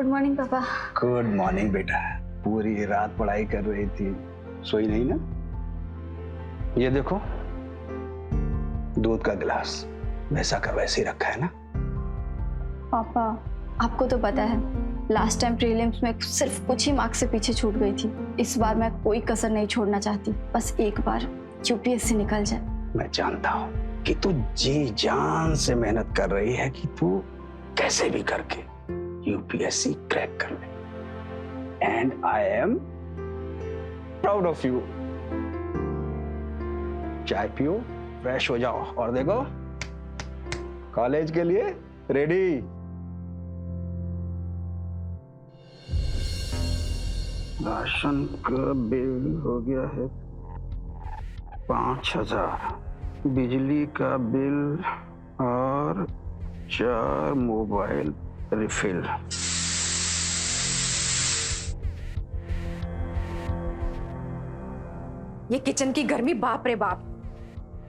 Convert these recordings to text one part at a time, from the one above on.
Good morning पापा। Good morning बेटा। पूरी रात पढ़ाई कर रही थी, सोई नहीं ना? ये देखो, दूध का गिलास वैसा का वैसे ही रखा है ना। पापा आपको तो पता है लास्ट टाइम प्रीलिम्स में सिर्फ कुछ ही मार्क्स से पीछे छूट गई थी। इस बार मैं कोई कसर नहीं छोड़ना चाहती, बस एक बार यूपीएससी निकल जाए। मैं जानता हूँ कि तू जी जान से मेहनत कर रही है कि तू कैसे भी करके यूपीएससी क्रैक कर ले। And I am proud of you. चाय पियो, फ्रेश हो जाओ और देखो कॉलेज के लिए रेडी। राशन का बिल हो गया है 5,000, बिजली का बिल और 4 मोबाइल रिफिल। ये किचन की गर्मी, बाप रे बाप,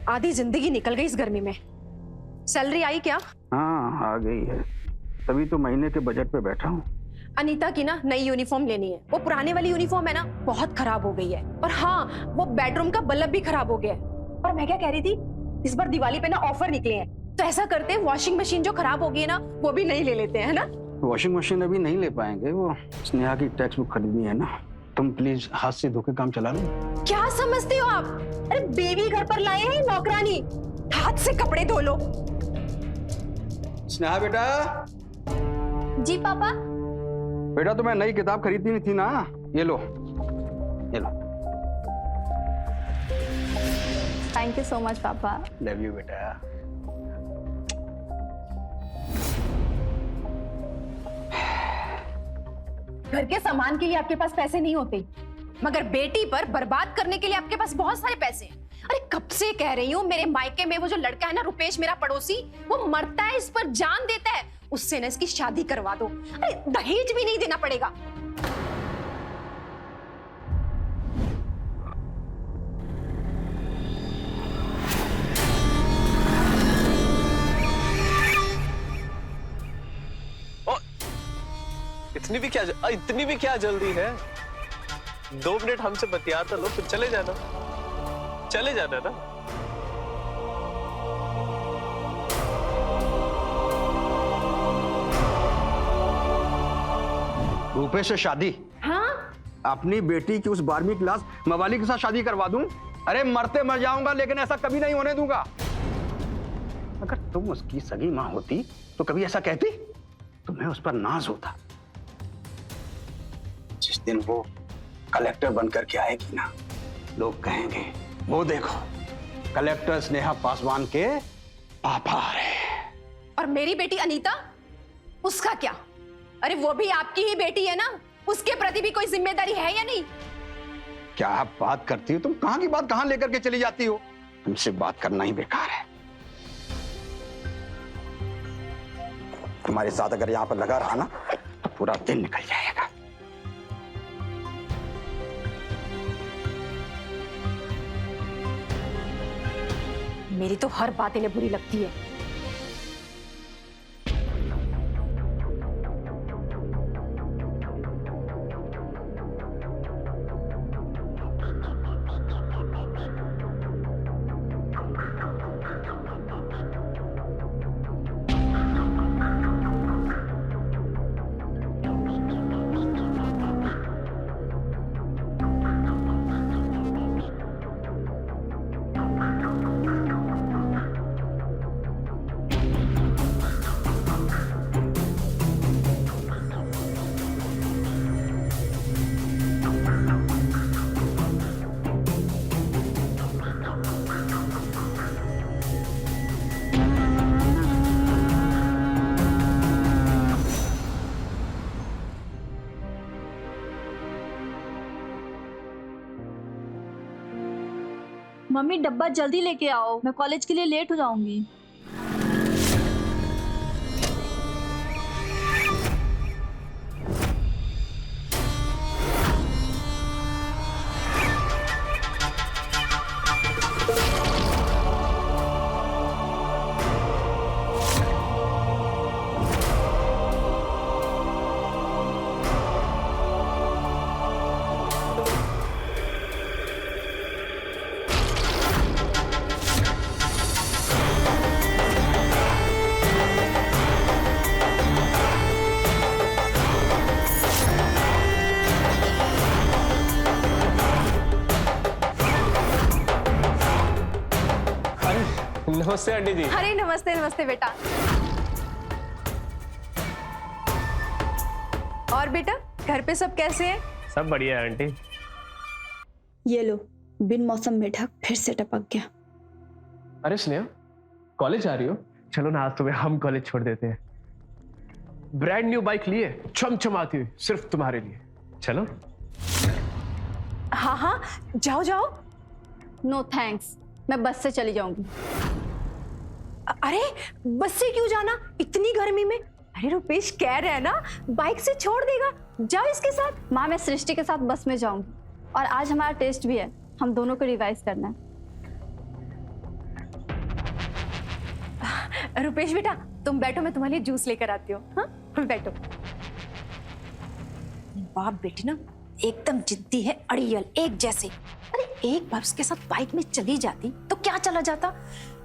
आधी जिंदगी निकल गई इस गर्मी में। सैलरी आई क्या? हाँ आ गई है, तभी तो महीने के बजट पे बैठा हूँ। अनीता की ना नई यूनिफॉर्म लेनी है। वो पुराने वाली यूनिफॉर्म है ना, बहुत खराब हो गई है। और हाँ, वो बेडरूम का बल्ब भी खराब हो गया है। और मैं क्या कह रही थी, इस बार दिवाली पे ना ऑफर निकले हैं, तो ऐसा करते हैं वॉशिंग मशीन जो खराब हो गई है ना, वो भी नहीं ले लेते हैं, है ना? वॉशिंग मशीन अभी नहीं ले पाएंगे, वो स्नेहा की टेक्स्ट बुक खरीदनी है ना। तुम प्लीज हाथ से धो के काम चला लो। क्या समझते हो आप? अरे बेबी घर पर लाए हैं नौकरानी, हाथ से कपड़े धो लो। स्नेहा बेटा। जी पापा। बेटा तुम्हें नई किताब खरीदनी थी ना, ये लो, ये लो। थैंक यू सो मच पापा। लव यू बेटा। घर के सामान के लिए आपके पास पैसे नहीं होते, मगर बेटी पर बर्बाद करने के लिए आपके पास बहुत सारे पैसे हैं। अरे कब से कह रही हूँ, मेरे मायके में वो जो लड़का है ना रुपेश, मेरा पड़ोसी, वो मरता है इस पर जान देता है, उससे ना इसकी शादी करवा दो। अरे दहेज भी नहीं देना पड़ेगा। इतनी भी क्या जल्दी है? 2 मिनट हमसे बतियाता लो, फिर चले जाना ना। रूपेश से शादी? हाँ, अपनी बेटी की उस 12वीं क्लास मवाली के साथ शादी करवा दूं? अरे मरते मर जाऊंगा, लेकिन ऐसा कभी नहीं होने दूंगा। अगर तुम उसकी सगी मां होती तो कभी ऐसा कहती? तुम्हें उस पर नाज होता। जिस दिन वो कलेक्टर बनकर के आएगी ना, लोग कहेंगे वो देखो कलेक्टर स्नेहा पासवान के पापा आ रहे हैं। और मेरी बेटी अनीता, उसका क्या? अरे वो भी आपकी ही बेटी है ना, उसके प्रति भी कोई जिम्मेदारी है या नहीं? क्या आप बात करती हो? तुम कहां की बात कहां लेकर के चली जाती हो? तुमसे बात करना ही बेकार है। तुम्हारे साथ अगर यहां पर लगा रहा ना तो पूरा दिन निकल जाएगा। मेरी तो हर बात इन्हें बुरी लगती है। मम्मी डब्बा जल्दी लेके आओ, मैं कॉलेज के लिए लेट हो जाऊंगी। नमस्ते आंटी जी। अरे नमस्ते नमस्ते बेटा। और बेटा घर पे सब कैसे हैं? सब बढ़िया है आंटी। ये लो, बिन मौसम मेढक फिर से टपक गया। अरे स्नेहा, कॉलेज आ रही हो? चलो ना, आज तुम्हें हम कॉलेज छोड़ देते हैं। ब्रांड न्यू बाइक लिए चमचमाती हुई सिर्फ तुम्हारे लिए। चलो। हाँ हाँ जाओ जाओ। नो थैंक्स, मैं बस से चली जाऊंगी। अरे बस से क्यों जाना इतनी गर्मी में? अरे रुपेश कह रहा है ना बाइक से छोड़ देगा, जाओ इसके साथ। माँ, मैं सृष्टि के साथ बस में जाऊंगी और आज हमारा टेस्ट भी है, हम दोनों को रिवाइज करना है। रुपेश बेटा तुम बैठो, मैं तुम्हारे लिए जूस लेकर आती हूँ। हाँ बैठो। बाप बेटी ना एकदम जिद्दी है, अड़ियल एक जैसे। अरे एक बार उसके साथ बाइक में चली जाती तो क्या चला जाता,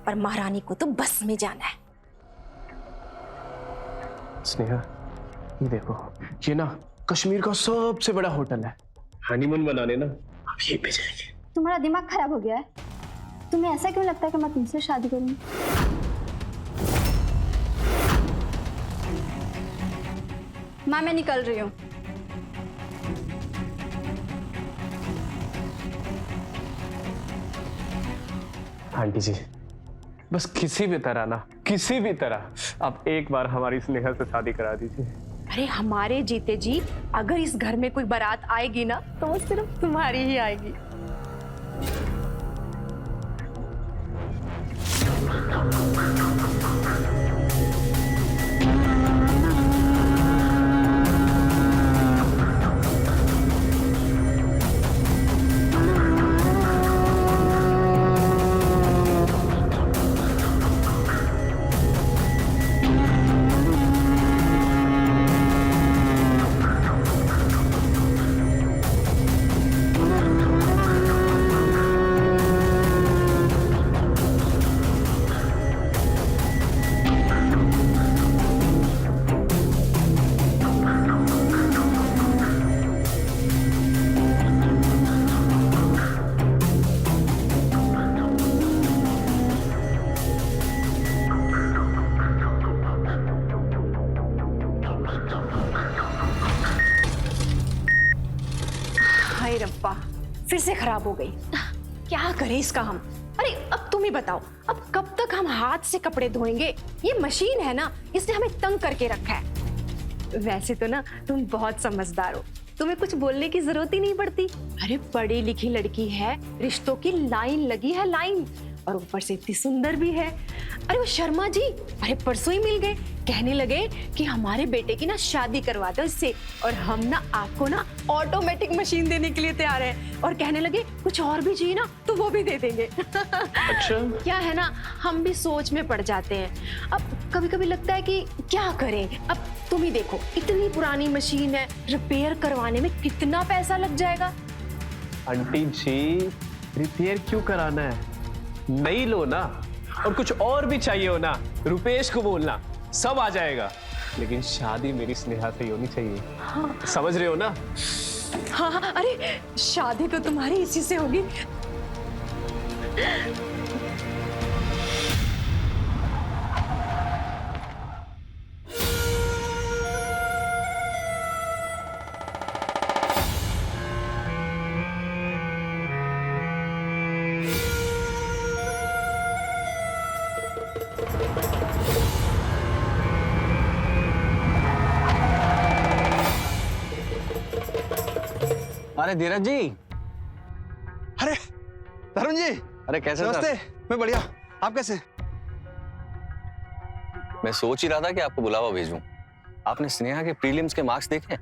पर महारानी को तो बस में जाना है। स्नेहा ये देखो, ये ना कश्मीर का सबसे बड़ा होटल है। हनीमून मनाने ना हम यहीं पे जाएंगे। तुम्हारा दिमाग खराब हो गया है? तुम्हें ऐसा क्यों लगता है कि मैं तुमसे शादी करूंगी? माँ, मैं निकल रही हूँ। आंटी जी बस किसी भी तरह ना, किसी भी तरह आप एक बार हमारी स्नेहा से शादी करा दीजिए। अरे हमारे जीते जी अगर इस घर में कोई बारात आएगी ना तो वो सिर्फ तुम्हारी ही आएगी। हाय रब्बा, फिर से खराब हो गई। क्या करें इसका हम? अरे अब तुम ही बताओ, अब कब तक हम हाथ से कपड़े धोएंगे? ये मशीन है ना, इसने हमें तंग करके रखा है। वैसे तो ना तुम बहुत समझदार हो, तुम्हें कुछ बोलने की जरूरत ही नहीं पड़ती। अरे पढ़ी लिखी लड़की है, रिश्तों की लाइन लगी है, लाइन, और ऊपर से इतनी सुंदर भी है। अरे वो शर्मा जी अरे परसों ही मिल गए, कहने लगे कि हमारे बेटे की ना शादी करवा दो इससे, और हम ना आपको ना ऑटोमेटिक मशीन देने के लिए तैयार हैं, और कहने लगे कुछ और भी चाहिए ना तो वो भी दे देंगे। अच्छा क्या है ना, हम भी सोच में पड़ जाते हैं। अब कभी कभी लगता है कि क्या करें। अब तुम ही देखो, इतनी पुरानी मशीन है, रिपेयर करवाने में कितना पैसा लग जाएगा। आंटी जी रिपेयर क्यों कराना है, नई लो ना, और कुछ और भी चाहिए हो ना रुपेश को बोलना, सब आ जाएगा। लेकिन शादी मेरी स्नेहा से ही होनी चाहिए। हाँ। समझ रहे हो ना? हाँ हाँ, अरे शादी तो तुम्हारी इसी से होगी। अरे धीरज जी। अरे तरुण जी, अरे कैसे सर? नमस्ते। मैं बढ़िया, आप कैसे? मैं सोच ही रहा था कि आपको बुलावा भेजूं। आपने स्नेहा के प्रीलिम्स के मार्क्स देखे?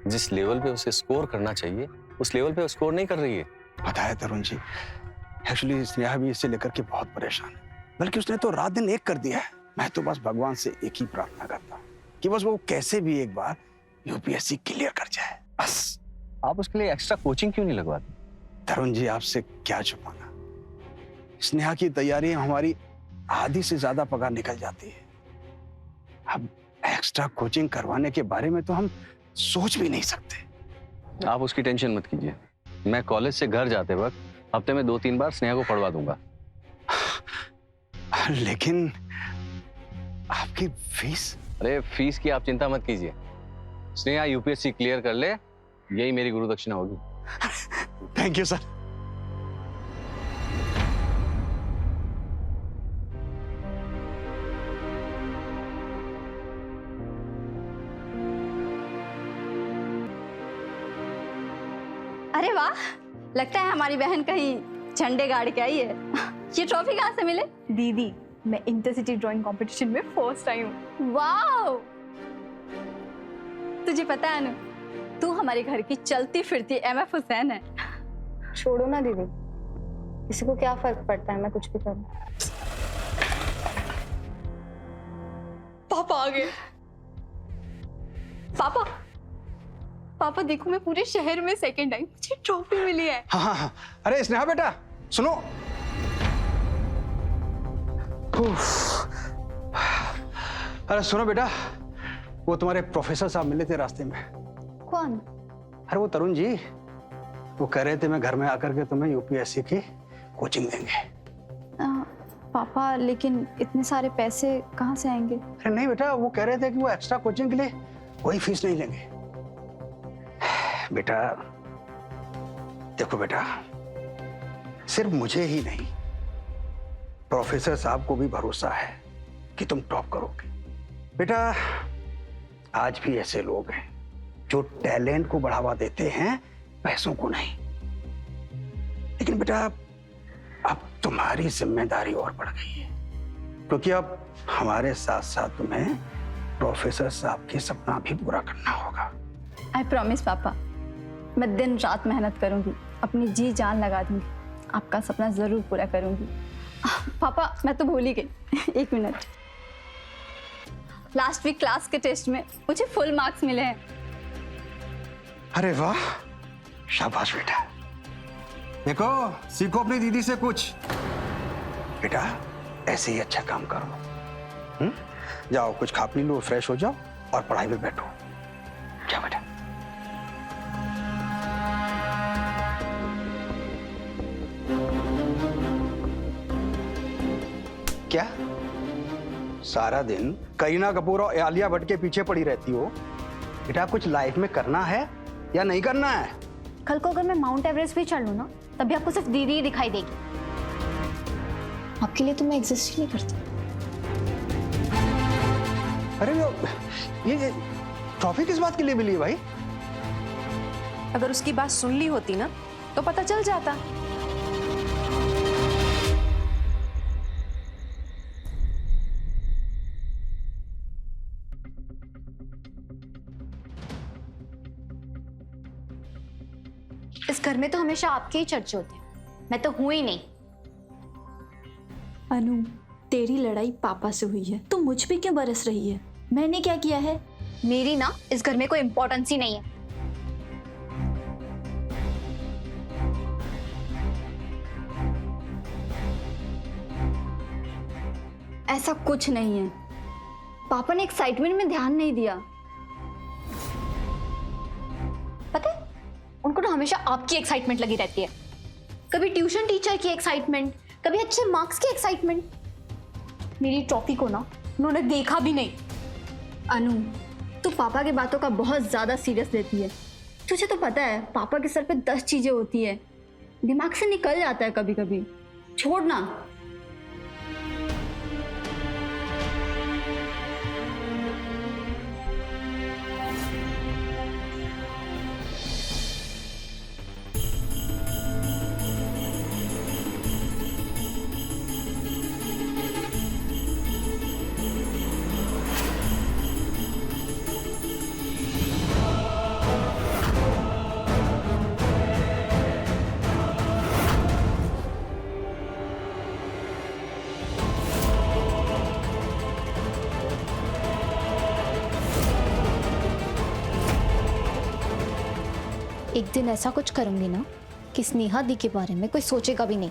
जिस लेवल पे उसे स्कोर करना चाहिए उस लेवल पे वो स्कोर नहीं कर रही है। पता है तरुण जी, एक्चुअली स्नेहा भी इससे लेकर के बहुत परेशान है, बल्कि उसने तो रात दिन एक कर दिया है। मैं तो बस भगवान से एक ही प्रार्थना करता हूँ कि बस वो कैसे भी एक बार यूपीएससी क्लियर कर जाए, बस। आप उसके लिए एक्स्ट्रा कोचिंग क्यों नहीं लगवाती? तरुण जी, आपसे क्या छुपाना, स्नेहा की तैयारी हमारी आधी से ज्यादा पगार निकल जाती है। अब एक्स्ट्रा कोचिंग करवाने के बारे में तो हम सोच भी नहीं सकते। आप उसकी टेंशन मत कीजिए, मैं कॉलेज से घर जाते वक्त हफ्ते में 2-3 बार स्नेहा को पढ़वा दूंगा। लेकिन आपकी फीस? अरे फीस की आप चिंता मत कीजिए, स्नेहा यूपीएससी क्लियर कर ले, यही मेरी गुरु दक्षिणा होगी। Thank you sir. अरे वाह, लगता है हमारी बहन कहीं झंडे गाड़ के आई है। ये ट्रॉफी कहाँ से मिले? दीदी, मैं इंटरसिटी ड्राइंग कंपटीशन में फर्स्ट आई हूँ। वाओ! तुझे पता है अनु, तू हमारे घर की चलती फिरती MF हुसैन है। छोड़ो ना दीदी, किसी को क्या फर्क पड़ता है मैं कुछ भी करूं। पापा आ गए। पापा, पापा देखो, मैं पूरे शहर में सेकंड आई, मुझे ट्रॉफी मिली है। हाँ हाँ हाँ। अरे स्नेहा बेटा सुनो। अरे सुनो बेटा, वो तुम्हारे प्रोफेसर साहब मिले थे रास्ते में। कौन? अरे वो तरुण जी, वो कह रहे थे मैं घर में आकर के तुम्हें यूपीएससी की कोचिंग देंगे। पापा, लेकिन इतने सारे पैसे कहाँ से आएंगे? अरे नहीं बेटा, वो कह रहे थे कि वो एक्स्ट्रा कोचिंग के लिए कोई फीस नहीं लेंगे। बेटा देखो बेटा, सिर्फ मुझे ही नहीं, प्रोफेसर साहब को भी भरोसा है कि तुम टॉप करोगे। बेटा आज भी ऐसे लोग हैं जो टैलेंट को बढ़ावा देते हैं, पैसों को नहीं। लेकिन बेटा अब तुम्हारी जिम्मेदारी और बढ़ गई है, क्योंकि अब हमारे साथ साथ तुम्हें प्रोफेसर साहब के सपना भी पूरा करना होगा। आई प्रॉमिस पापा, मैं दिन रात मेहनत करूंगी, अपनी जी जान लगा दूंगी, आपका सपना जरूर पूरा करूंगी। पापा मैं तो भूल ही गई। एक मिनट, लास्ट वीक क्लास के टेस्ट में मुझे फुल मार्क्स मिले हैं। अरे वाह, शाबाश बेटा। देखो सीखो अपनी दीदी से कुछ। बेटा ऐसे ही अच्छा काम करो। जाओ कुछ खा पी लो, फ्रेश हो जाओ और पढ़ाई में बैठो। क्या बेटा? क्या सारा दिन करीना कपूर और आलिया भट्ट के पीछे पड़ी रहती हो? बेटा कुछ लाइफ में करना है या नहीं करना है? कल को अगर मैं माउंट एवरेस्ट भी चढ़ लूं ना, तभी आपको सिर्फ दीदी ही दिखाई देगी। आपके लिए तो मैं एग्जिस्ट ही नहीं करती। अरे ये ट्रॉफी किस बात के लिए मिली है भाई? अगर उसकी बात सुन ली होती ना तो पता चल जाता। इस घर में तो हमेशा आपके ही चर्चे होते हैं, मैं तो हूं ही नहीं। अनु, तेरी लड़ाई पापा से हुई है, तू मुझ पे क्यों बरस रही है? मैंने क्या किया है? मेरी ना इस घर में कोई इंपॉर्टेंस ही नहीं है। ऐसा कुछ नहीं है, पापा ने एक्साइटमेंट में ध्यान नहीं दिया। पता है, उनको ना हमेशा आपकी एक्साइटमेंट लगी रहती है। कभी ट्यूशन टीचर की एक्साइटमेंट, कभी अच्छे मार्क्स की एक्साइटमेंट। मेरी ट्रॉफी को ना उन्होंने देखा भी नहीं। अनु, तू पापा की बातों का बहुत ज्यादा सीरियस लेती है। तुझे तो पता है पापा के सर पे 10 चीजें होती है, दिमाग से निकल जाता है कभी कभी। छोड़ ना। एक दिन ऐसा कुछ करूंगी ना कि स्नेहा दी के बारे में कोई सोचेगा भी नहीं।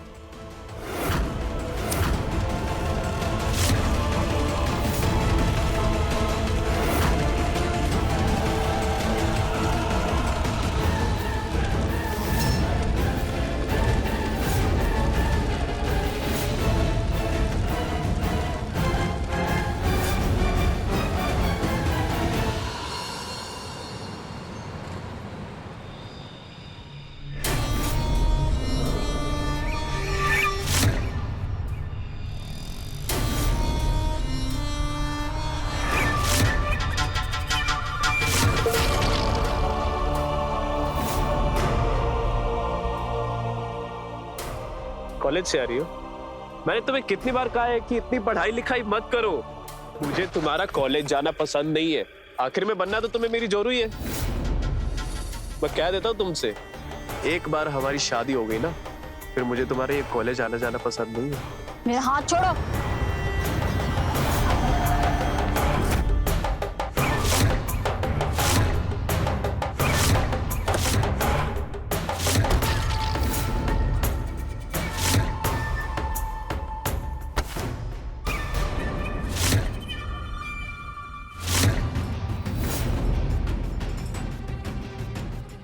कॉलेज से आ रही हो? मैंने तुम्हें कितनी बार कहा है कि इतनी पढ़ाई लिखाई मत करो। मुझे तुम्हारा कॉलेज जाना पसंद नहीं है। आखिर में बनना तो तुम्हें मेरी जरूरी है। मैं कह देता हूँ तुमसे, एक बार हमारी शादी हो गई ना, फिर मुझे तुम्हारे ये कॉलेज आना जाना पसंद नहीं है। मेरा हाथ छोड़ो।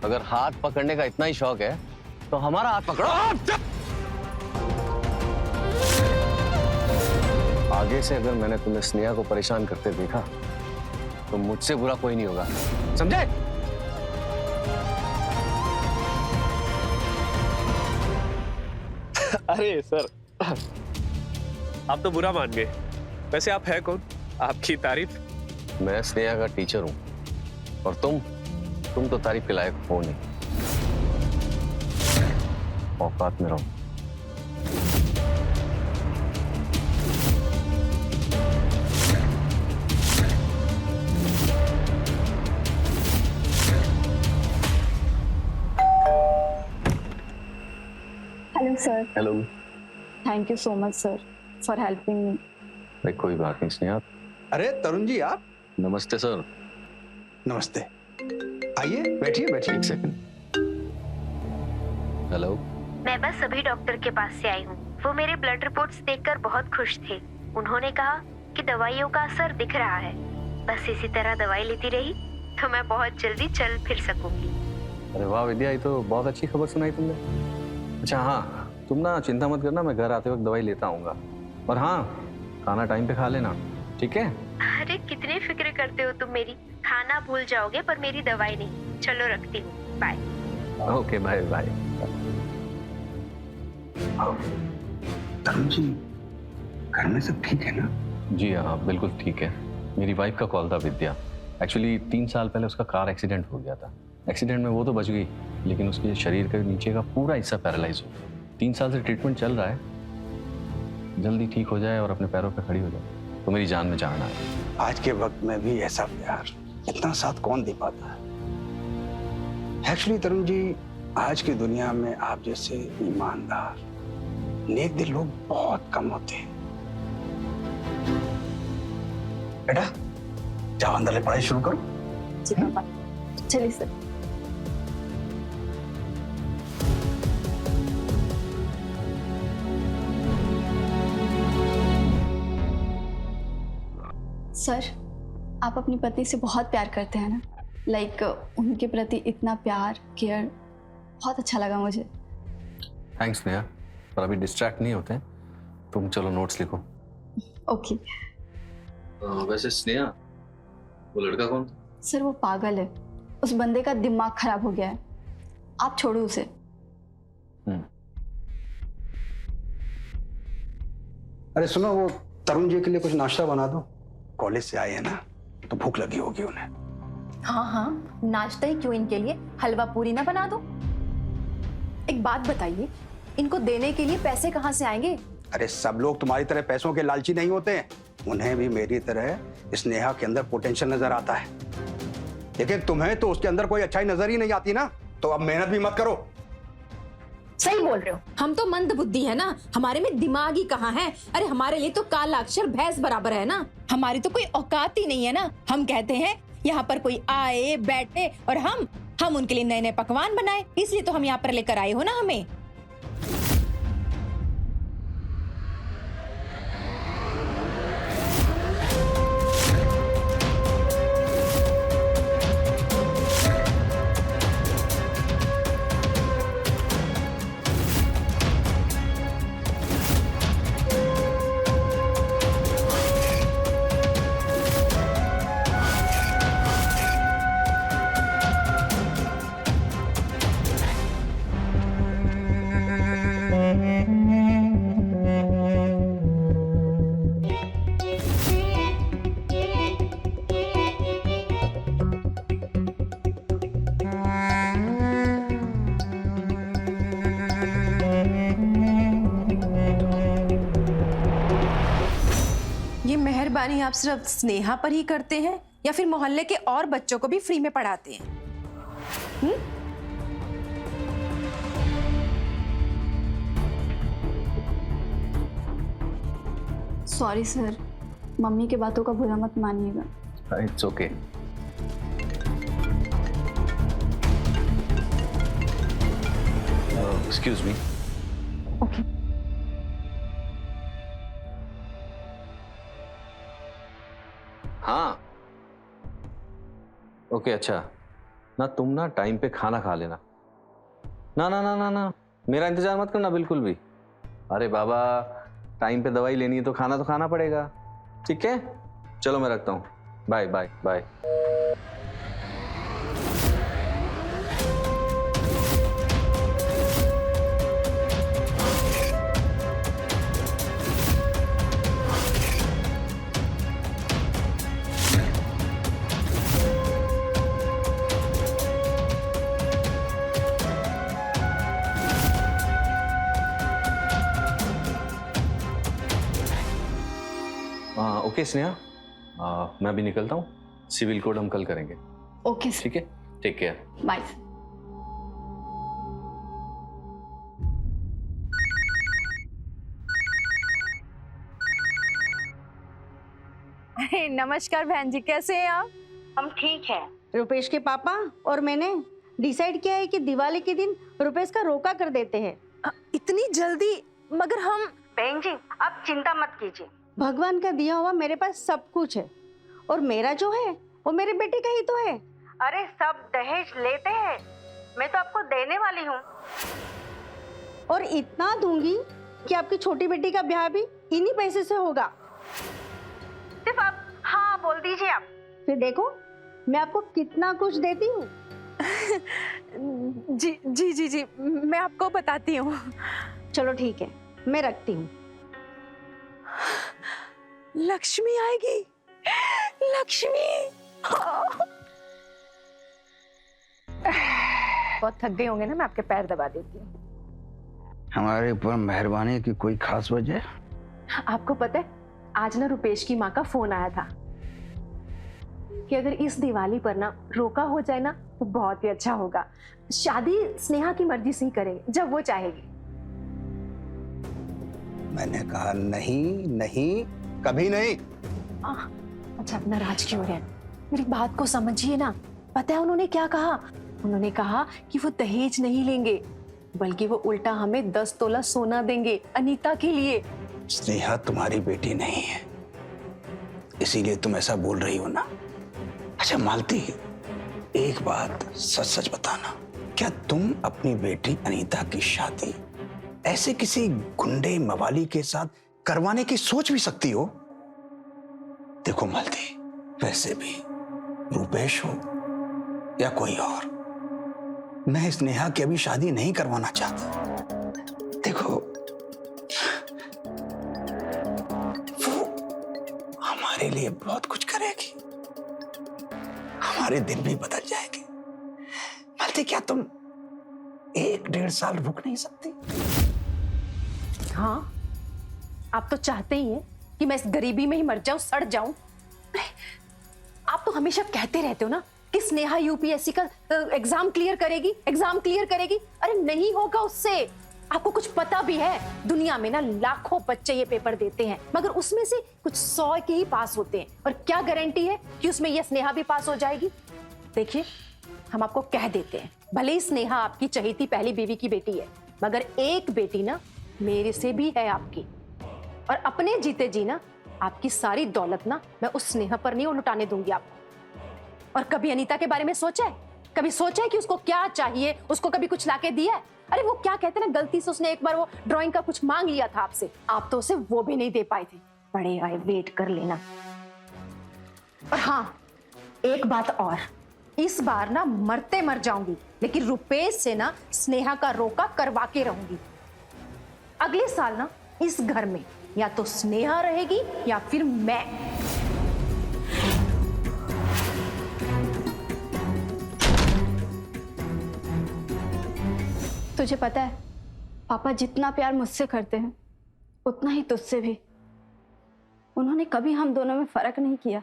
अगर हाथ पकड़ने का इतना ही शौक है तो हमारा हाथ पकड़ो। आगे से अगर मैंने तुम्हें स्नेहा को परेशान करते देखा तो मुझसे बुरा कोई नहीं होगा, समझे? अरे सर, आप तो बुरा मान गए। वैसे आप है कौन? आपकी तारीफ। मैं स्नेहा का टीचर हूं और तुम तो तारीफ के लायक हो नहीं। औकात में रहो। Hello sir. Hello. Thank you so much sir for helping me. भाई कोई बात नहीं स्नेहा। अरे तरुण जी आप। नमस्ते सर। नमस्ते, आइए बैठिए बैठिए। एक सेकंड। हेलो। मैं बस अभी डॉक्टर के पास से आई हूँ। वो मेरे ब्लड रिपोर्ट्स देखकर बहुत खुश थे। उन्होंने कहा कि दवाइयों का असर दिख रहा है। बस इसी तरह दवाई लेती रही तो मैं बहुत जल्दी चल फिर सकूंगी। अरे वाह विद्या, ये तो बहुत अच्छी खबर सुनाई तुमने। अच्छा हाँ, तुम ना चिंता मत करना, मैं घर आते वक्त दवाई लेता आऊंगा। और हाँ, खाना टाइम पे खा लेना, ठीक है? अरे कितनी फिक्र करते हो तुम मेरी। खाना भूल जाओगे पर मेरी दवाई नहीं। चलो रखती हूँ, bye. Okay bye bye. Tarun ji, घर में सब ठीक है ना? जी हाँ बिल्कुल ठीक है। मेरी वाइफ का कॉल था विद्या। एक्चुअली 3 साल पहले उसका कार एक्सीडेंट हो गया था। एक्सीडेंट में वो तो बच गई, लेकिन उसके शरीर के नीचे का पूरा हिस्सा पैरालाइज हो गया। 3 साल से ट्रीटमेंट चल रहा है। जल्दी ठीक हो जाए और अपने पैरों पे खड़ी हो जाए तो मेरी जान में जान आए। आज के वक्त में भी ऐसा प्यार, इतना साथ कौन दे पाता है? एक्चुअली तरुण जी, आज की दुनिया में आप जैसे ईमानदार, नेक दिल लोग बहुत कम होते हैं। बेटा जाओ अंदर ले, पढ़ाई शुरू करो। जी पापा, चलिए सर। सर, आप अपनी पत्नी से बहुत प्यार करते हैं ना? लाइक उनके प्रति इतना प्यार, केयर, बहुत अच्छा लगा मुझे। थैंक्स नेहा, पर अभी डिस्ट्रैक्ट नहीं होते हैं। तुम चलो नोट्स लिखो। ओके। वैसे स्नेहा, वो लड़का कौन था? सर वो पागल है, उस बंदे का दिमाग खराब हो गया है। आप छोड़ो उसे। अरे सुनो, वो तरुण जी के लिए कुछ नाश्ता बना दो। कॉलेज से आए हैं ना, तो भूख लगी होगी उन्हें। हाँ हाँ, नाश्ता ही क्यों, इनके लिए हलवा पूरी ना बना दो। एक बात बताइए, इनको देने के लिए पैसे कहाँ से आएंगे? अरे सब लोग तुम्हारी तरह पैसों के लालची नहीं होते हैं। उन्हें भी मेरी तरह स्नेहा के अंदर पोटेंशियल नजर आता है, लेकिन तुम्हें तो उसके अंदर कोई अच्छाई नजर ही नहीं आती ना। तो अब मेहनत भी मत करो। सही बोल रहे हो। हम तो मंद बुद्धि है ना, हमारे में दिमाग ही कहाँ है। अरे हमारे लिए तो काला अक्षर भैंस बराबर है ना। हमारी तो कोई औकात ही नहीं है ना। हम कहते हैं यहाँ पर कोई आए बैठे और हम उनके लिए नए नए पकवान बनाए, इसलिए तो हम यहाँ पर लेकर आए हो ना हमें। ये मेहरबानी आप सिर्फ स्नेहा पर ही करते हैं या फिर मोहल्ले के और बच्चों को भी फ्री में पढ़ाते हैं? सॉरी सर, मम्मी की बातों का बुरा मत मानिएगा। It's okay. Excuse me. Okay. हाँ ओके अच्छा ना, तुम ना टाइम पे खाना खा लेना। ना ना ना ना ना, मेरा इंतजार मत करना बिल्कुल भी। अरे बाबा, टाइम पे दवाई लेनी है तो खाना पड़ेगा, ठीक है? चलो मैं रखता हूँ, bye bye bye. Okay Sneha, मैं अभी निकलता हूँ। सिविल कोड हम कल करेंगे। Okay sir. ठीक है, टेक केयर। बाय। नमस्कार बहन जी, कैसे हैं आप? हम ठीक है। रुपेश के पापा और मैंने डिसाइड किया है कि दिवाली के दिन रुपेश का रोका कर देते हैं। इतनी जल्दी? मगर हम बहन जी आप चिंता मत कीजिए, भगवान का दिया हुआ मेरे पास सब कुछ है और मेरा जो है वो मेरे बेटे का ही तो है। अरे सब दहेज लेते हैं, मैं तो आपको देने वाली हूँ और इतना दूंगी कि आपकी छोटी बेटी का ब्याह भी इन्हीं पैसे से होगा। सिर्फ आप हाँ बोल दीजिए, आप फिर देखो मैं आपको कितना कुछ देती हूँ। जी जी जी जी, मैं आपको बताती हूँ। चलो ठीक है, मैं रखती हूँ। लक्ष्मी आएगी, लक्ष्मी। बहुत थक गए होंगे ना, मैं आपके पैर दबा देती हूँ। हमारे ऊपर मेहरबानी की कोई खास वजह? आपको पता है, आज ना रुपेश की माँ का फोन आया था कि अगर इस दिवाली पर ना रोका हो जाए ना तो बहुत ही अच्छा होगा। शादी स्नेहा की मर्जी से ही करेंगे, जब वो चाहेगी। मैंने कहा नहीं नहीं, कभी नहीं। अच्छा, नाराज क्यों है? मेरी बात को समझिए ना। पता है उन्होंने क्या कहा? उन्होंने कहा कि वो दहेज नहीं लेंगे, बल्कि वो उल्टा हमें 10 तोला सोना देंगे अनीता के लिए। स्नेहा तुम्हारी बेटी नहीं है, इसीलिए तुम ऐसा बोल रही हो ना। अच्छा मालती, एक बात सच सच बताना, क्या तुम अपनी बेटी अनीता की शादी ऐसे किसी गुंडे मवाली के साथ करवाने की सोच भी सकती हो? देखो मालती, वैसे भी रूपेश हो या कोई और, मैं स्नेहा की अभी शादी नहीं करवाना चाहता। देखो वो हमारे लिए बहुत कुछ करेगी, हमारे दिन भी बदल जाएंगे। मालती, क्या तुम 1-1.5 साल रुक नहीं सकती? हाँ, आप तो चाहते ही हैं कि मैं इस गरीबी में ही मर जाऊं, सड़ जाऊं। आप तो हमेशा कहते रहते हो ना कि स्नेहा यूपीएससी का एग्जाम क्लियर करेगी, एग्जाम क्लियर करेगी। अरे नहीं होगा उससे। आपको कुछ पता भी है, दुनिया में ना लाखों बच्चे ये पेपर देते हैं, मगर उसमें से कुछ 100 के ही पास होते हैं। और क्या गारंटी है कि उसमें ये स्नेहा भी पास हो जाएगी? देखिए, हम आपको कह देते हैं, भले ही स्नेहा आपकी चहेती पहली बीवी की बेटी है, मगर एक बेटी ना मेरे से भी है आपकी। और अपने जीते जी ना आपकी सारी दौलत ना मैं उस स्नेहा पर नहीं लुटाने दूंगी आपको। और कभी अनीता के बारे में सोचा है? कभी सोचा है कि उसको क्या चाहिए? उसको कभी कुछ लाके दिया है? अरे वो क्या कहते हैं ना, गलती से उसने एक बार वो ड्राइंग का कुछ मांग लिया था आपसे, आप तो उसे वो भी नहीं दे पाए थे। बड़े आए, वेट कर लेना। और हाँ, एक बात और, इस बार ना मरते मर जाऊंगी, लेकिन रुपेश से ना स्नेहा का रोका करवा के रहूंगी। अगले साल ना इस घर में या तो स्नेहा रहेगी या फिर मैं। तुझे पता है, पापा जितना प्यार मुझसे करते हैं उतना ही तुझसे भी। उन्होंने कभी हम दोनों में फर्क नहीं किया।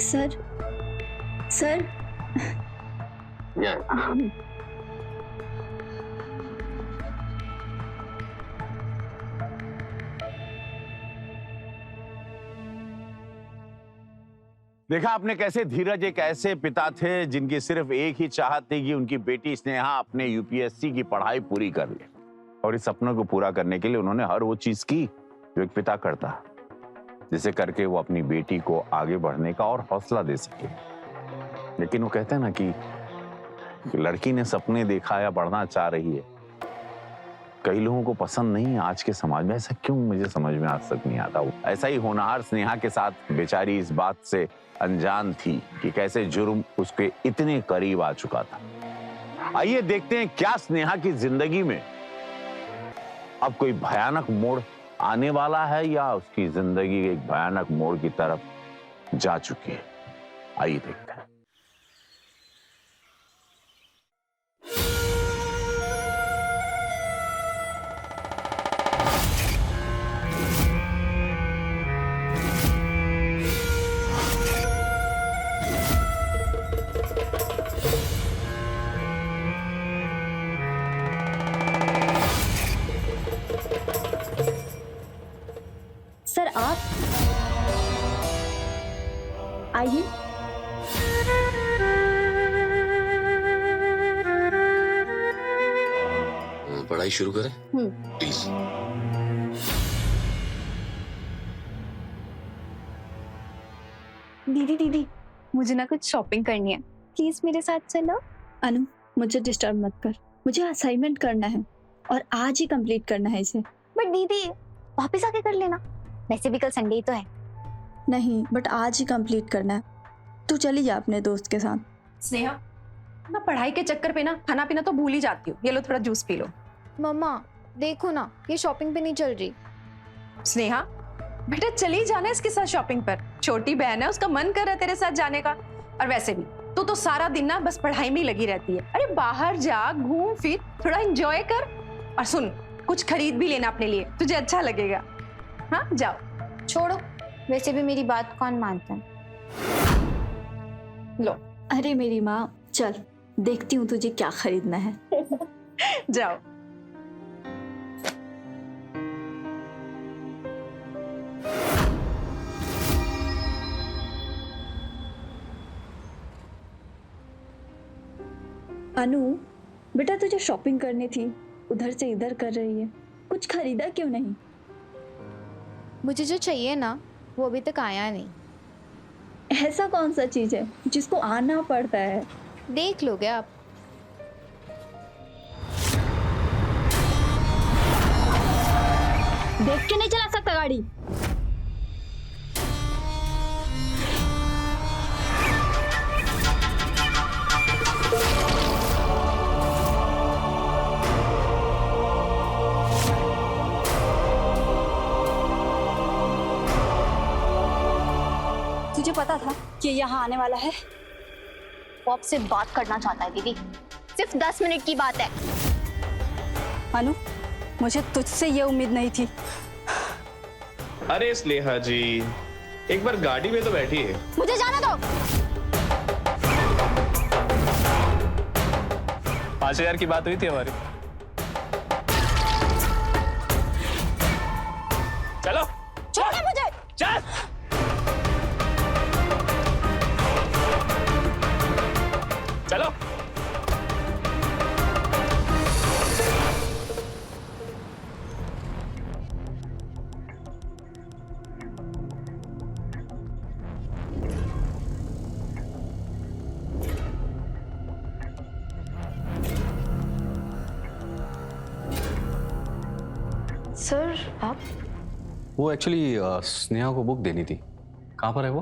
सर सर देखा आपने कैसे धीरज एक ऐसे पिता थे जिनकी सिर्फ एक ही चाहत थी कि उनकी बेटी स्नेहा अपने यूपीएससी की पढ़ाई पूरी कर ले, और इस सपनों को पूरा करने के लिए उन्होंने हर वो चीज की जो एक पिता करता, जिसे करके वो अपनी बेटी को आगे बढ़ने का और हौसला दे सके। लेकिन वो कहते हैं ना कि लड़की ने सपने देखा या बढ़ना चाह रही है, कई लोगों को पसंद नहीं है आज के समाज में। ऐसा क्यों, मुझे समझ में आज तक नहीं आता। वो ऐसा ही होनहार स्नेहा के साथ बेचारी इस बात से अनजान थी कि कैसे जुर्म उसके इतने करीब आ चुका था। आइए देखते हैं क्या स्नेहा की जिंदगी में अब कोई भयानक मोड़ आने वाला है या उसकी जिंदगी एक भयानक मोड़ की तरफ जा चुकी है। आइए देखते हैं। सर आप आइए। पढ़ाई शुरू करें प्लीज। दीदी मुझे ना कुछ शॉपिंग करनी है, प्लीज मेरे साथ चलो। अनु मुझे डिस्टर्ब मत कर, मुझे असाइनमेंट करना है और आज ही कंप्लीट करना है इसे। बट दीदी वापस आके कर लेना, वैसे भी कल संडे ही तो है। नहीं बट आज ही कंप्लीट करना है। तू चली जा अपने दोस्त के साथ। स्नेहा ना पढ़ाई के चक्कर पे ना खाना पीना तो भूल ही जाती हूँ। ये लो थोड़ा जूस पी लो। मम्मा देखो ना, ये शॉपिंग पे नहीं चल रही। स्नेहा बेटा चली जाना इसके साथ शॉपिंग पर, छोटी बहन है, उसका मन कर रहा है तेरे साथ जाने का। और वैसे भी तू तो सारा दिन ना बस पढ़ाई में ही लगी रहती है। अरे बाहर जा, घूम फिर, थोड़ा एंजॉय कर। और सुन, कुछ खरीद भी लेना अपने लिए, तुझे अच्छा लगेगा। हाँ जाओ। छोड़ो, वैसे भी मेरी बात कौन मानता है। लो अरे मेरी माँ, चल देखती हूँ तुझे क्या खरीदना है। जाओ। अनु बेटा तुझे शॉपिंग करनी थी, उधर से इधर कर रही है, कुछ खरीदा क्यों नहीं? मुझे जो चाहिए ना वो अभी तक आया नहीं। ऐसा कौन सा चीज है जिसको आना पड़ता है? देख लोगे आप। देख के नहीं चला सकता गाड़ी। तुझे पता था कि यहाँ आने वाला है? वो आपसे बात करना चाहता है दीदी, सिर्फ 10 मिनट की बात है। अनु मुझे तुझसे ये उम्मीद नहीं थी। अरे स्नेहा जी, एक बार गाड़ी में तो बैठिए। मुझे जाना दो। 5,000 की बात हुई थी हमारी। चलो छोड़ो मुझे। चल। चलो। सर आप? वो एक्चुअली स्नेहा को बुक देनी थी। कहाँ पर है वो?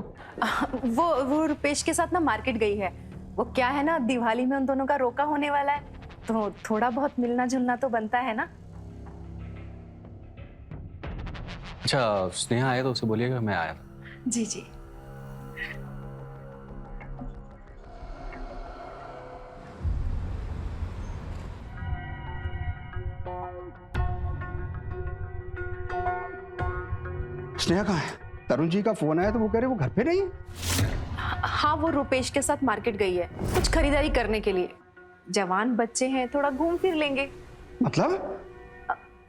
वो रुपेश के साथ ना मार्केट गई है। वो क्या है ना, दिवाली में उन दोनों का रोका होने वाला है, तो थोड़ा बहुत मिलना जुलना तो बनता है ना। अच्छा, स्नेहा आया तो उसे बोलिएगा मैं आया। जी जी। स्नेहा कहाँ है? तरुण जी का फोन आया तो वो कह रहे वो घर पे नहीं है। हाँ, वो रुपेश के साथ मार्केट गई है कुछ खरीदारी करने के लिए। जवान बच्चे हैं, थोड़ा घूम फिर लेंगे। मतलब?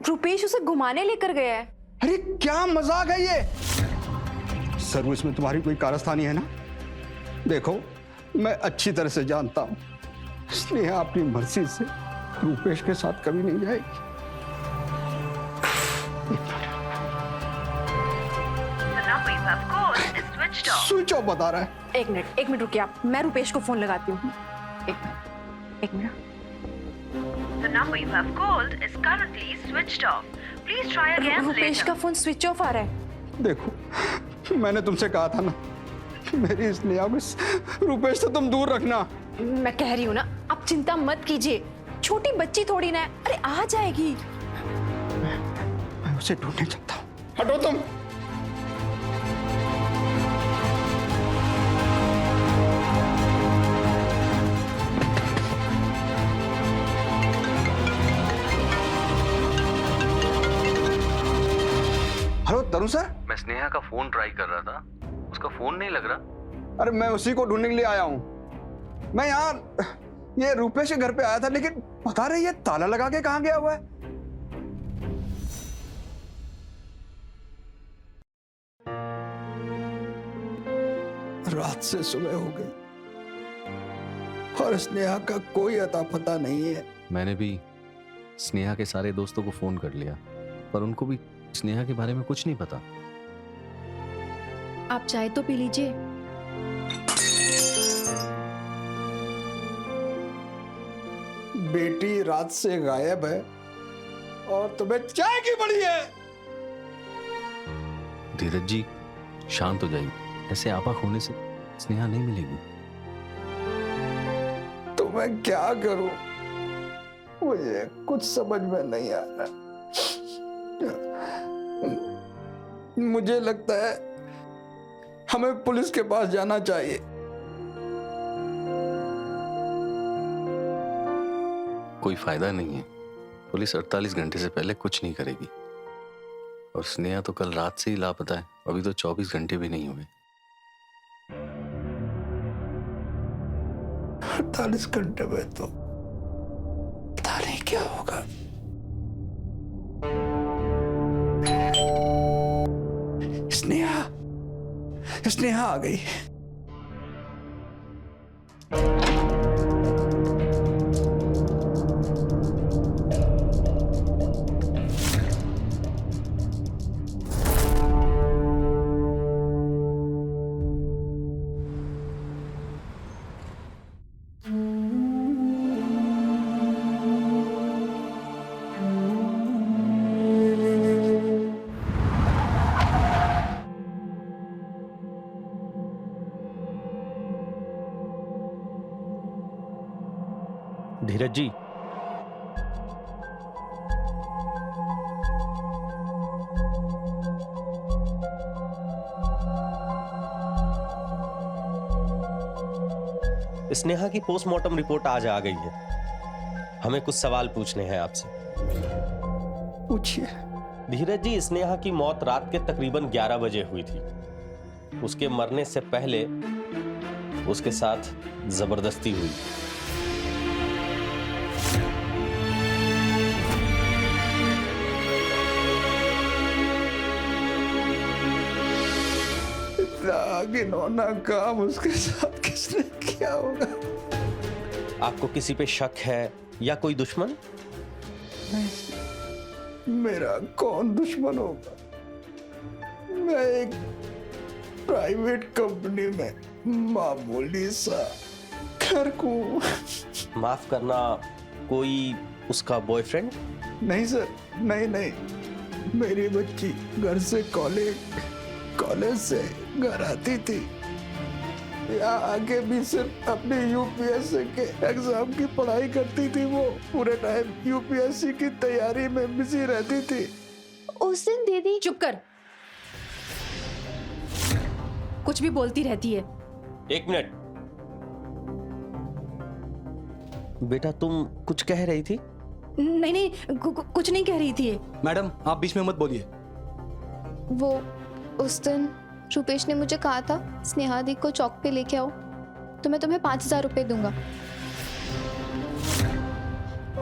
रुपेश उसे घुमाने लेकर गया है। अरे क्या मजाक है ये? सर इसमें तुम्हारी कोई कारस्तानी है ना? देखो मैं अच्छी तरह से जानता हूँ स्नेहा अपनी मर्जी से रुपेश के साथ कभी नहीं जाएगी। स्विच ऑफ बता रहा है। एक मिनट रुकिए आप, मैं रुपेश को फोन लगाती हूँ। एक minute. The number you have called is currently switched off. Please try again Rupesh later. का फोन स्विच ऑफ आ रहा है। देखो मैंने तुमसे कहा था ना, मेरी स्नेहा को रुपेश से तुम दूर रखना। मैं कह रही हूँ ना, आप चिंता मत कीजिए, छोटी बच्ची थोड़ी ना है, अरे आ जाएगी। मैं उसे ढूंढने चलता हूँ। हटो तुम। हेलो तरुण सर। मैं स्नेहा का फोन ट्राई कर रहा था, उसका फोन नहीं लग रहा। अरे मैं उसी को ढूंढने के लिए आया हूँ। मैं यहाँ ये रुपेश के घर पे आया था, लेकिन पता नहीं ये ताला लगा के कहाँ गया हुआ है। रात से सुबह हो गई और स्नेहा का कोई अता पता नहीं है। मैंने भी स्नेहा के सारे दोस्तों को फोन कर लिया, पर उनको भी स्नेहा के बारे में कुछ नहीं पता। आप चाय तो पी लीजिए। बेटी रात से गायब है और तुम्हें चाय की पड़ी है। धीरज जी शांत हो जाइए, ऐसे आपा खोने से स्नेहा नहीं मिलेगी। तो मैं क्या करूं? मुझे कुछ समझ में नहीं आ रहा। मुझे लगता है हमें पुलिस के पास जाना चाहिए। कोई फायदा नहीं है, पुलिस 48 घंटे से पहले कुछ नहीं करेगी। और स्नेहा तो कल रात से ही लापता है, अभी तो 24 घंटे भी नहीं हुए। 48 घंटे में तो पता नहीं क्या होगा। स्नेहा आ गई। धीरज जी, स्नेहा की पोस्टमार्टम रिपोर्ट आज आ गई है। हमें कुछ सवाल पूछने हैं आपसे। पूछिए। धीरज जी, स्नेहा की मौत रात के तकरीबन 11 बजे हुई थी। उसके मरने से पहले उसके साथ जबरदस्ती हुई। घिनौना काम उसके साथ किसने किया होगा? आपको किसी पे शक है या कोई दुश्मन? मेरा कौन दुश्मन होगा? मैं एक प्राइवेट कंपनी में मामूली सा क्लर्क हूँ। माफ करना, कोई उसका बॉयफ्रेंड? नहीं सर, नहीं। मेरी बच्ची घर से कॉलेज से घर आती थी, यहाँ आके भी सिर्फ अपने यूपीएससी के एग्जाम की पढ़ाई करती थी। वो पूरे टाइम यूपीएससी की तैयारी में बिजी रहती थी। उस दिन दीदी। चुप कर, कुछ भी बोलती रहती है। एक मिनट बेटा, तुम कुछ कह रही थी? नहीं, कुछ नहीं कह रही थी ये। मैडम आप बीच में मत बोलिए। वो उस दिन रुपेश ने मुझे कहा था स्नेहा दी को चौक पे लेके आओ तो मैं तुम्हें 5,000 रुपए दूंगा।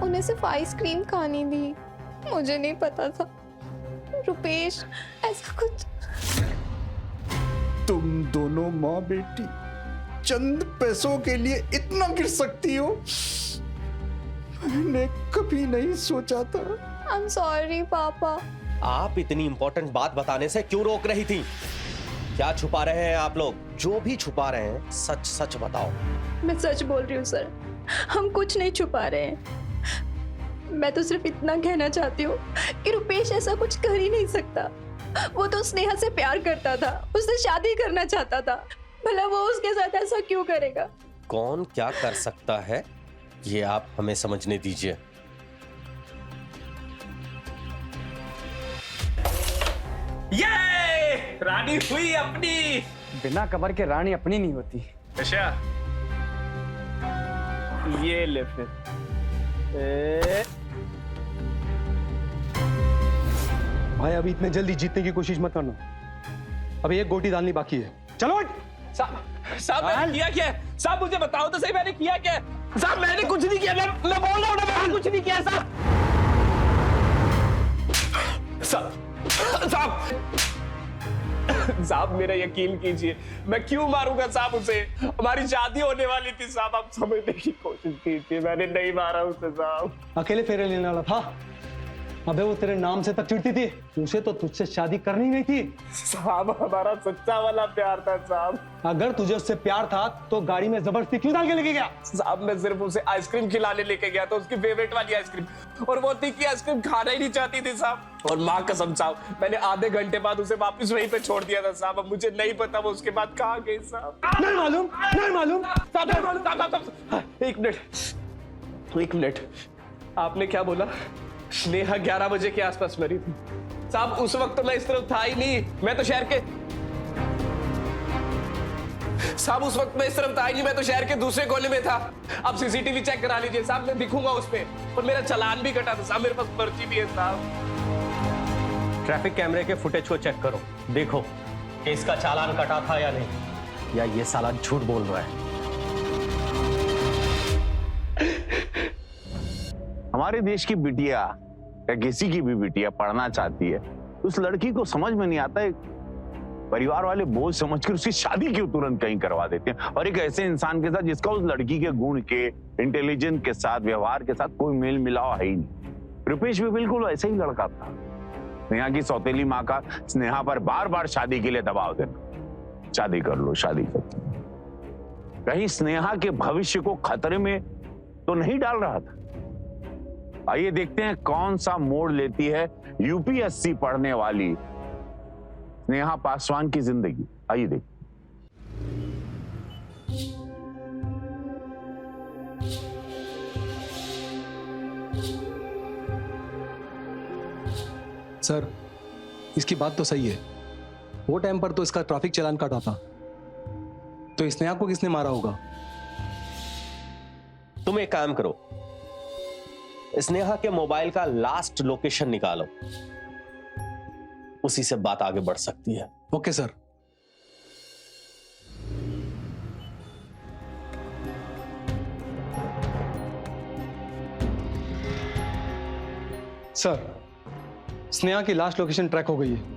उन्हें सिर्फ आइसक्रीम खानी थी, मुझे नहीं पता था रुपेश ऐसा कुछ। तुम दोनों माँ बेटी चंद पैसों के लिए इतना गिर सकती हो, मैंने कभी नहीं सोचा था। आई एम सॉरी पापा। आप इतनी इंपॉर्टेंट बात बताने से क्यों रोक रही थी? क्या छुपा रहे हैं आप लोग? जो भी छुपा रहे हैं सच सच बताओ। मैं सच बोल रही हूँ सर, हम कुछ नहीं छुपा रहे हैं। मैं तो सिर्फ इतना कहना चाहती हूँ कि रुपेश ऐसा कुछ कर ही नहीं सकता। वो तो स्नेहा से प्यार करता था, उससे शादी करना चाहता था, भला वो उसके साथ ऐसा क्यों करेगा? कौन क्या कर सकता है ये आप हमें समझने दीजिए। ये रानी हुई अपनी। बिना कबर के रानी अपनी नहीं होती। अच्छा ये ले फिर। भाई अभी इतने जल्दी जीतने की कोशिश मत करना, अभी एक गोटी डालनी बाकी है। चलो साहब मैंने किया क्या? साहब मुझे बताओ तो सही, मैंने किया क्या? साहब मैंने कुछ नहीं किया, मैं बोल रहा हूँ ना, मैंने कुछ नहीं किया साहब। साहब मेरा यकीन कीजिए, मैं क्यों मारूंगा साहब उसे? हमारी शादी होने वाली थी साहब, आप समझने की कोशिश कीजिए, मैंने नहीं मारा उसे साहब। अकेले फेरे लेने वाला था। अबे वो तेरे नाम से तक चिढ़ती थी, उसे तो तुझसे शादी करनी नहीं थी। साहब हमारा सच्चा वाला प्यार था साहब। अगर तुझे उससे प्यार था तो गाड़ी में जबरदस्ती क्यों डाल के लेके गया? साहब मैं सिर्फ उसे आइसक्रीम खिलाने लेके गया था, उसकी फेवरेट वाली आइसक्रीम, और वो थी कि आइसक्रीम खाना ही नहीं चाहती थी साहब। और माँ कसम साहब, मैंने आधे घंटे बाद उसे वापस वहीं पे छोड़ दिया था साहब। अब मुझे नहीं पता वो उसके बाद कहाँ गई साहब। नहीं मालूम, नहीं मालूम। एक मिनट, आपने क्या बोला? स्नेहा 11 बजे के आसपास मरी थी साहब। उस वक्त तो मैं इस तरफ था ही नहीं, मैं तो शहर के साहब, उस वक्त मैं इस तरफ था ही नहीं, मैं तो शहर के दूसरे कोने में था। आप सीसीटीवी चेक करा लीजिए साहब, मैं दिखूंगा उस पे। और मेरा चालान भी कटा था साहब, मेरे पास पर्ची भी है साहब। ट्रैफिक कैमरे के फुटेज को चेक करो, देखो कि इसका चालान कटा था या नहीं, या ये साला झूठ बोल रहा है। हमारे देश की बिटिया या किसी की भी बिटिया पढ़ना चाहती है, उस लड़की को समझ में नहीं आता है, परिवार वाले बोझ समझकर उसकी शादी क्यों तुरंत कहीं करवा देते हैं, और एक ऐसे इंसान के साथ जिसका उस लड़की के गुण के, इंटेलिजेंस के साथ, व्यवहार के साथ कोई मेल मिलाव है ही नहीं। रुपेश भी बिल्कुल ऐसा ही लड़का था। स्नेहा की सौतेली माँ का स्नेहा पर बार बार शादी के लिए दबाव देना, शादी कर लो, शादी कर लो। कहीं स्नेहा के भविष्य को खतरे में तो नहीं डाल रहा था। आइए देखते हैं कौन सा मोड़ लेती है यूपीएससी पढ़ने वाली स्नेहा पासवान की जिंदगी। आइए देखते। सर इसकी बात तो सही है, वो टाइम पर तो इसका ट्रैफिक चालान काटा था, तो स्नेहा को किसने मारा होगा? तुम एक काम करो, स्नेहा के मोबाइल का लास्ट लोकेशन निकालो, उसी से बात आगे बढ़ सकती है। Okay sir. सर स्नेहा की लास्ट लोकेशन ट्रैक हो गई है।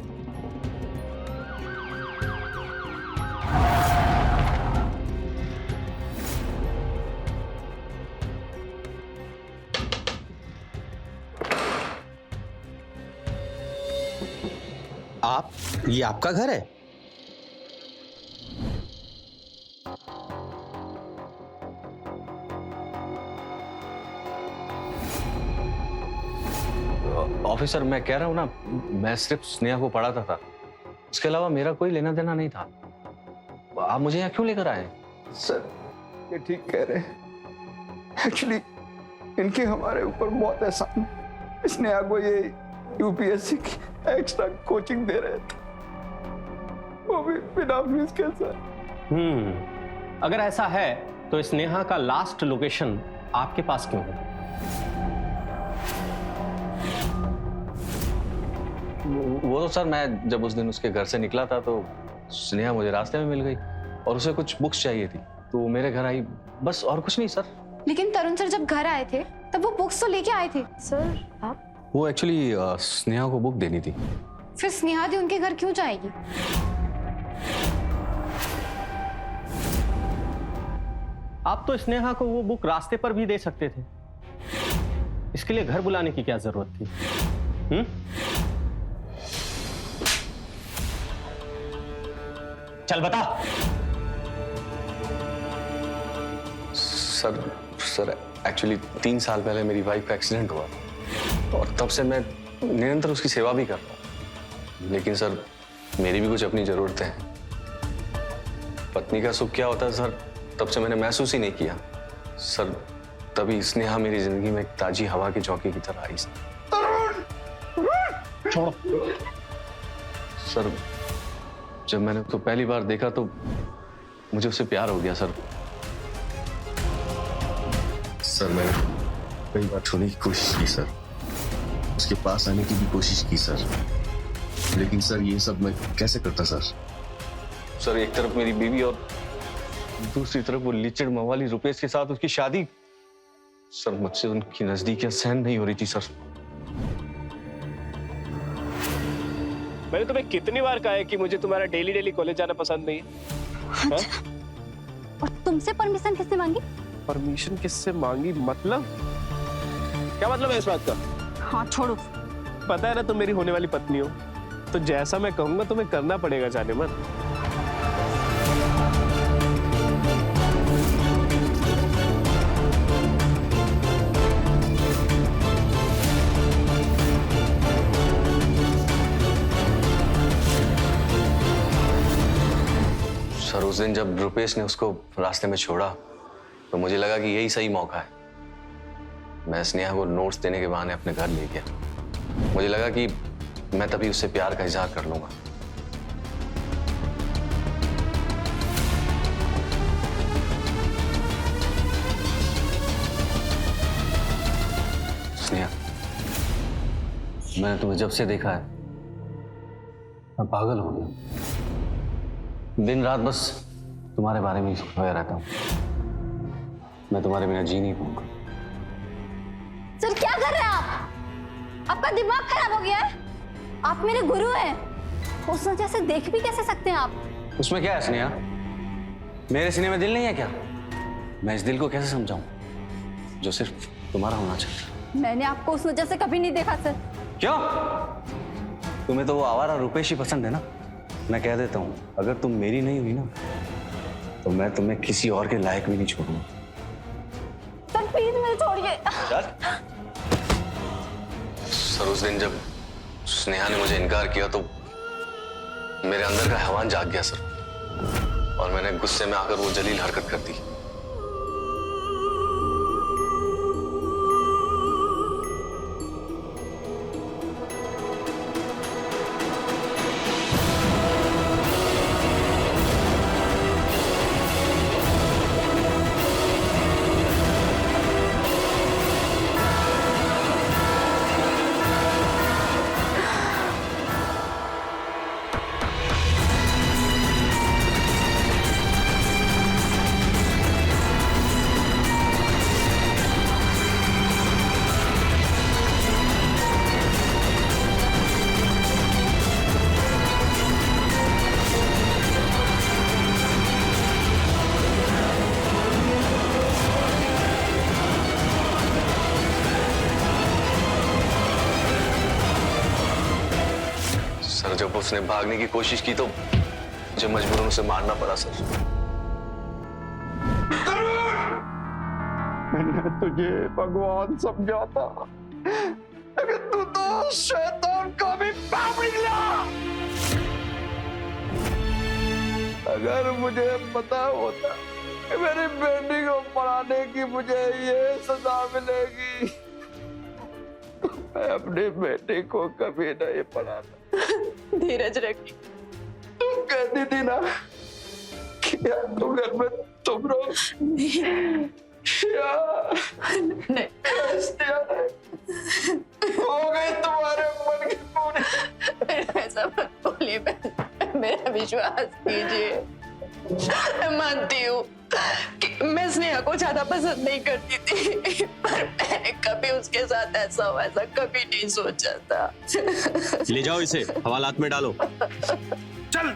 ये आपका घर है? ऑफिसर, मैं कह रहा हूँ ना, मैं सिर्फ स्नेहा को पढ़ाता था, उसके अलावा मेरा कोई लेना देना नहीं था। आप मुझे यहाँ क्यों लेकर आए? सर, ये ठीक कह रहे हैं। एक्चुअली इनके हमारे ऊपर बहुत एहसान है। स्नेहा को ये यूपीएससी की एक्स्ट्रा कोचिंग दे रहे थे, वो भी बिना फीस के सर। अगर ऐसा है तो स्नेहा का लास्ट लोकेशन आपके पास क्यों है? वो तो सर, मैं जब उस दिन उसके घर से निकला था तो स्नेहा मुझे रास्ते में मिल गई और उसे कुछ बुक्स चाहिए थी तो वो मेरे घर आई, बस और कुछ नहीं सर। लेकिन तरुण सर जब घर आए थे तब वो बुक्स तो लेके आए थे। सर आप वो एक्चुअली स्नेहा को बुक देनी थी। फिर स्नेहा दी उनके घर क्यों जाएगी? आप तो स्नेहा को वो बुक रास्ते पर भी दे सकते थे, इसके लिए घर बुलाने की क्या जरूरत थी? चल बता। सर एक्चुअली 3 साल पहले मेरी वाइफ का एक्सीडेंट हुआ और तब से मैं निरंतर उसकी सेवा भी कर रहा हूँ। लेकिन सर, मेरी भी कुछ अपनी जरूरतें हैं। पत्नी का सुख क्या होता है सर, तब से मैंने महसूस ही नहीं किया। सर, तभी स्नेहा मेरी जिंदगी में एक ताजी हवा की चौकी की तरह आई। छोड़ो। सर, जब मैंने उसको पहली बार देखा तो मुझे उससे प्यार हो गया सर। सर, मैंने कई बार छूने की कोशिश की सर, उसके पास आने की भी कोशिश की सर, लेकिन सर ये सब मैं कैसे करता सर? सर, एक तरफ मेरी बीवी और दूसरी तरफ वो लिचड़ मवाली रुपेश के साथ उसकी शादी। सर, मुझसे उनकी नजदीकियां सहन नहीं हो रही थी सर। मैंने तुम्हें कितनी बार कहा है कि मुझे तुम्हारा डेली डेली कॉलेज जाना पसंद नहीं है? अच्छा। और तुमसे परमिशन किसने मांगी? परमिशन किससे मांगी मतलब? क्या मतलब है इस बात का? हाँ छोड़ो। पता है ना तुम मेरी होने वाली पत्नी हो, तो जैसा मैं कहूंगा तुम्हें करना पड़ेगा, जाने मन। सर, उस दिन जब रुपेश ने उसको रास्ते में छोड़ा तो मुझे लगा कि यही सही मौका है। मैं स्नेहा को नोट्स देने के बहाने अपने घर ले गया। मुझे लगा कि मैं तभी उससे प्यार का इजहार कर लूंगा। स्नेहा, मैंने तुम्हें जब से देखा है मैं पागल हो गया। दिन रात बस तुम्हारे बारे में ही सोचता रहता हूँ। मैं तुम्हारे बिना जी नहीं पाऊंगा। सर क्या कर रहे हैं आप? आपका दिमाग खराब हो गया है? आप मेरे गुरु हैं, उस वजह से देख भी कैसे सकते हैं आप? उसमें क्या है स्नेहा? मेरे सीने में दिल नहीं है क्या? मैं इस दिल को कैसे समझाऊं जो सिर्फ तुम्हारा होना चाहिए? मैंने आपको उस वजह से कभी नहीं देखा सर। क्यों? तुम्हें तो वो आवारा रुपेश ही पसंद है ना? मैं कह देता हूँ, अगर तुम मेरी नहीं हुई ना तो मैं तुम्हें किसी और के लायक भी नहीं छोड़ूंगा। सर प्लीज मुझे छोड़िए। सर, उस दिन जब स्नेहा ने मुझे इनकार किया तो मेरे अंदर का हैवान जाग गया सर, और मैंने गुस्से में आकर वो जलील हरकत कर दी। सर, जब उसने भागने की कोशिश की तो मुझे मजबूरन उसे मारना पड़ा सर। मैंने तुझे भगवान समझा था, लेकिन तू तो उस शैतान का भी पाप निकला। अगर मुझे पता होता कि मेरी बेटी को पढ़ाने की मुझे ये सजा मिलेगी, मैं अपनी बेटी को कभी नहीं पढ़ाता। धीरज रखिए। तुम कहती थी ना कि तुम घर में तुम रहो। नहीं। हो गई तुम्हारे मन की पूरी। ऐसा मत बोलिए, मेरा विश्वास कीजिए। मैं मानती हूँ कि मैं स्नेहा को ज्यादा पसंद नहीं करती थी, पर मैंने कभी उसके साथ ऐसा हो ऐसा कभी नहीं सोचा था। ले जाओ इसे, हवालात में डालो। चल।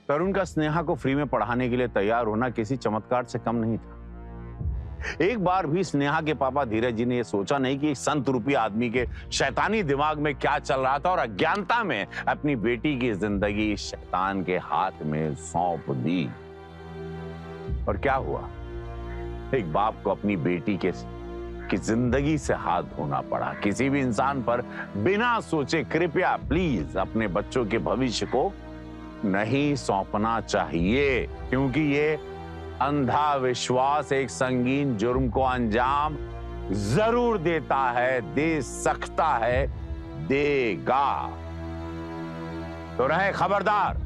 तरुण का स्नेहा को फ्री में पढ़ाने के लिए तैयार होना किसी चमत्कार से कम नहीं था। एक बार भी स्नेहा के पापा धीरज जी ने यह सोचा नहीं कि एक संत रूपी आदमी के शैतानी दिमाग में क्या चल रहा था और अज्ञानता में अपनी बेटी की जिंदगी शैतान के हाथ में सौंप दी। और क्या हुआ, एक बाप को अपनी बेटी की जिंदगी से हाथ धोना पड़ा। किसी भी इंसान पर बिना सोचे कृपया प्लीज अपने बच्चों के भविष्य को नहीं सौंपना चाहिए, क्योंकि ये अंधा विश्वास एक संगीन जुर्म को अंजाम जरूर देता है, दे सकता है, देगा। तो रहे खबरदार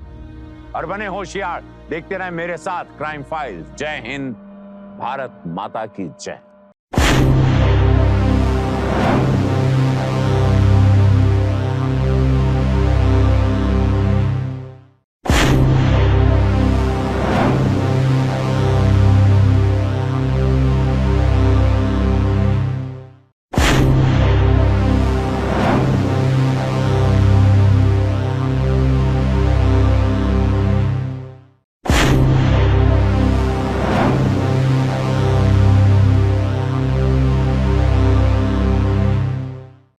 और बने होशियार। देखते रहे मेरे साथ क्राइम फाइल्स। जय हिंद, भारत माता की जय।